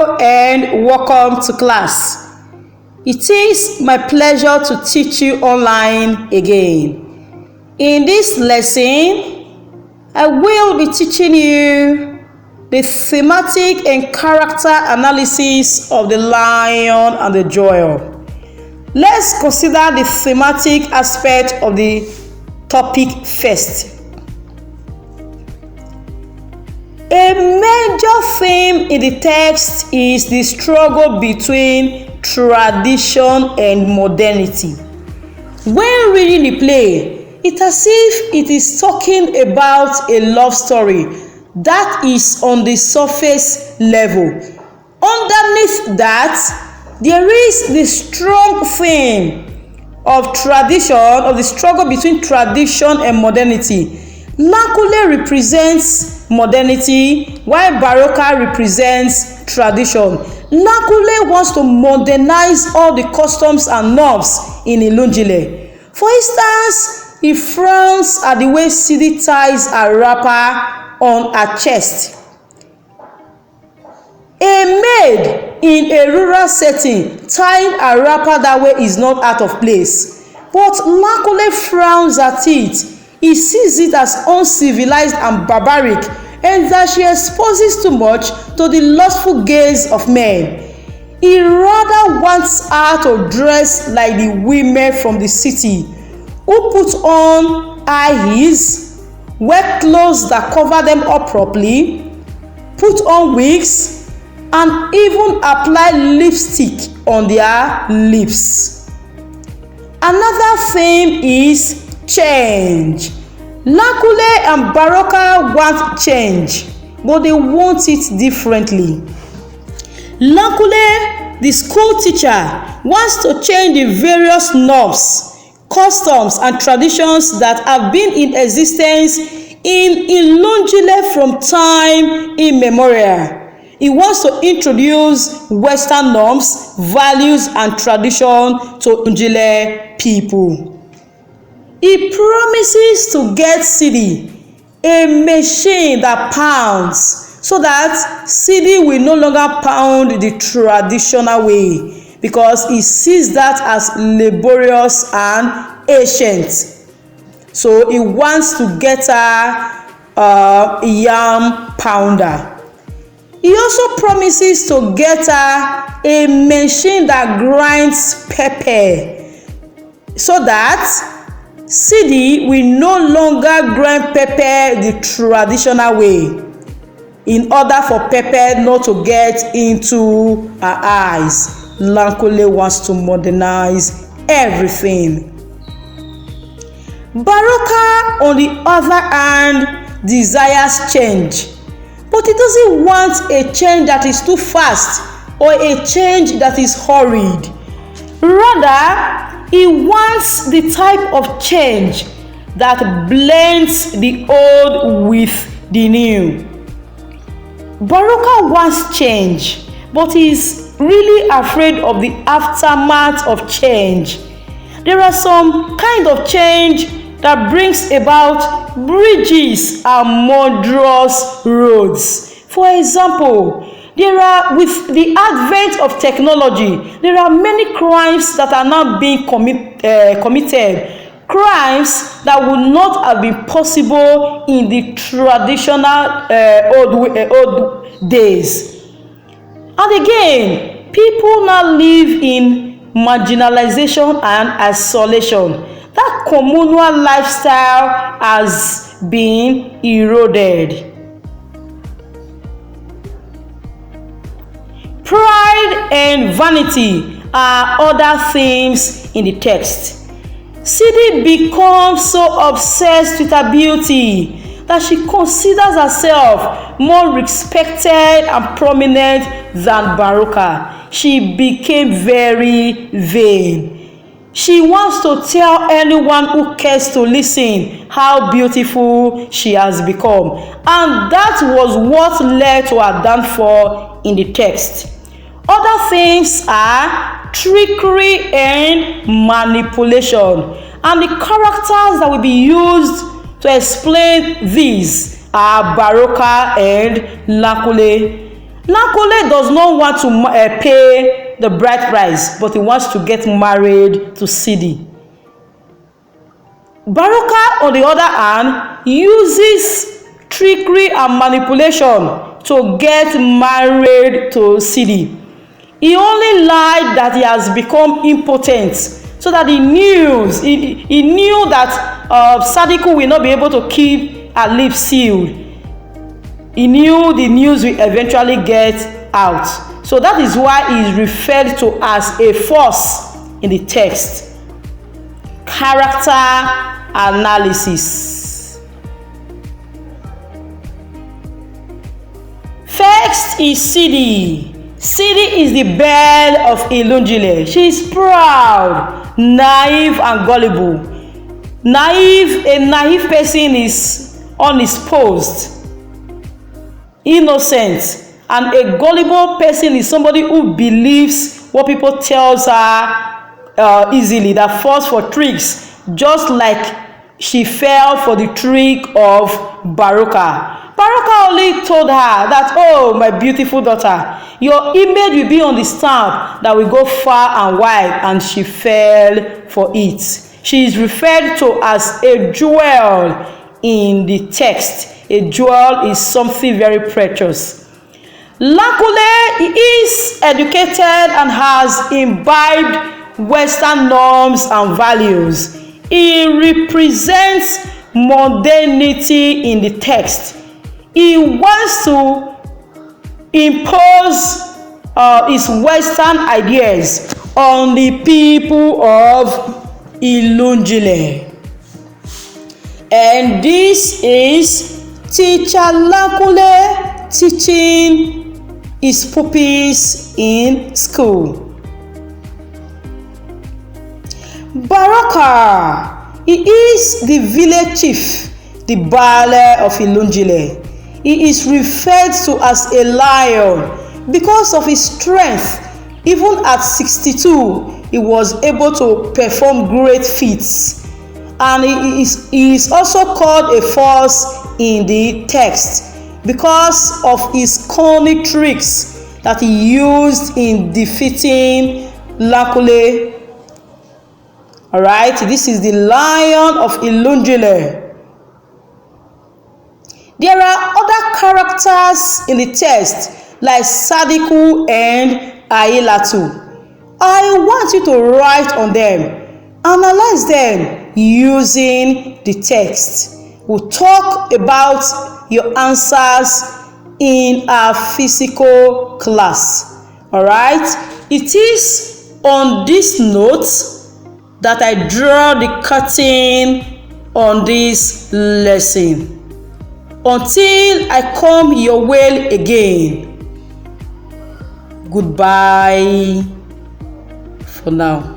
Hello and welcome to class. It is my pleasure to teach you online again. In this lesson, I will be teaching you the thematic and character analysis of the lion and the joel. Let's consider the thematic aspect of the topic first. A major theme in the text is the struggle between tradition and modernity. When reading the play, it's as if it is talking about a love story that is on the surface level. Underneath that, there is the strong theme of tradition, of the struggle between tradition and modernity. Lankole represents modernity, while Baroka represents tradition. Lankole wants to modernize all the customs and norms in Ilunjile. For instance, he frowns at the way Sidi ties a wrapper on her chest. A maid in a rural setting tying a wrapper that way is not out of place. But Lankole frowns at it. He sees it as uncivilized and barbaric, and that she exposes too much to the lustful gaze of men. He rather wants her to dress like the women from the city, who put on high heels, wear clothes that cover them up properly, put on wigs, and even apply lipstick on their lips. Another theme is change. Lankole and Baroka want change, but they want it differently. Lankole, the school teacher, wants to change the various norms, customs, and traditions that have been in existence in Ilunjile from time immemorial. He wants to introduce Western norms, values, and tradition to Ilunjile people. He promises to get Sidi a machine that pounds, so that Sidi will no longer pound the traditional way, because he sees that as laborious and ancient. So he wants to get her a yam pounder. He also promises to get her a machine that grinds pepper, so that Sidi will no longer grind pepper the traditional way, in order for pepper not to get into her eyes. Lankole wants to modernize everything. Baroka, on the other hand, desires change, but he doesn't want a change that is too fast or a change that is hurried. Rather, he wants the type of change that blends the old with the new. Baroka wants change, but he is really afraid of the aftermath of change. There are some kind of change that brings about bridges and murderous roads. For example, with the advent of technology, there are many crimes that are now being committed. Crimes that would not have been possible in the traditional old days. And again, people now live in marginalization and isolation. That communal lifestyle has been eroded. Pride and vanity are other themes in the text. Sidi becomes so obsessed with her beauty that she considers herself more respected and prominent than Baroka. She became very vain. She wants to tell anyone who cares to listen how beautiful she has become. And that was what led to her downfall in the text. Other things are trickery and manipulation, and the characters that will be used to explain these are Baroka and Lankole. Lankole does not want to pay the bride price, but he wants to get married to Sidi. Baruka, on the other hand, uses trickery and manipulation to get married to Sidi. He only lied that he has become impotent, so that he knew that Sadiku will not be able to keep her lips sealed. He knew the news will eventually get out. So that is why he is referred to as a force in the text. Character analysis. First is Sidi. Sidi is the belle of Ilunjile. She is proud, naive, and gullible. A naive person is unexposed, innocent, and a gullible person is somebody who believes what people tells her easily, that falls for tricks, just like she fell for the trick of Baruka. Baruka only told her that, oh, my beautiful daughter, your image will be on the stamp that will go far and wide, and she fell for it. She is referred to as a jewel in the text. A jewel is something very precious. Lankole is educated and has imbibed Western norms and values. He represents mundanity in the text. He wants to impose his Western ideas on the people of Ilunjile. And this is Teacher Lankole teaching his pupils in school. Baruka, he is the village chief, the Baale of Ilunjile. He is referred to as a lion because of his strength. Even at 62, he was able to perform great feats. And he is also called a force in the text because of his cunning tricks that he used in defeating Lankole. Alright, this is the lion of Ilunjile. There are other characters in the text like Sadiku and Ailatu. I want you to write on them, analyze them using the text. We'll talk about your answers in our physical class. Alright, it is on this note that I draw the curtain on this lesson. Until I come your way again, goodbye for now.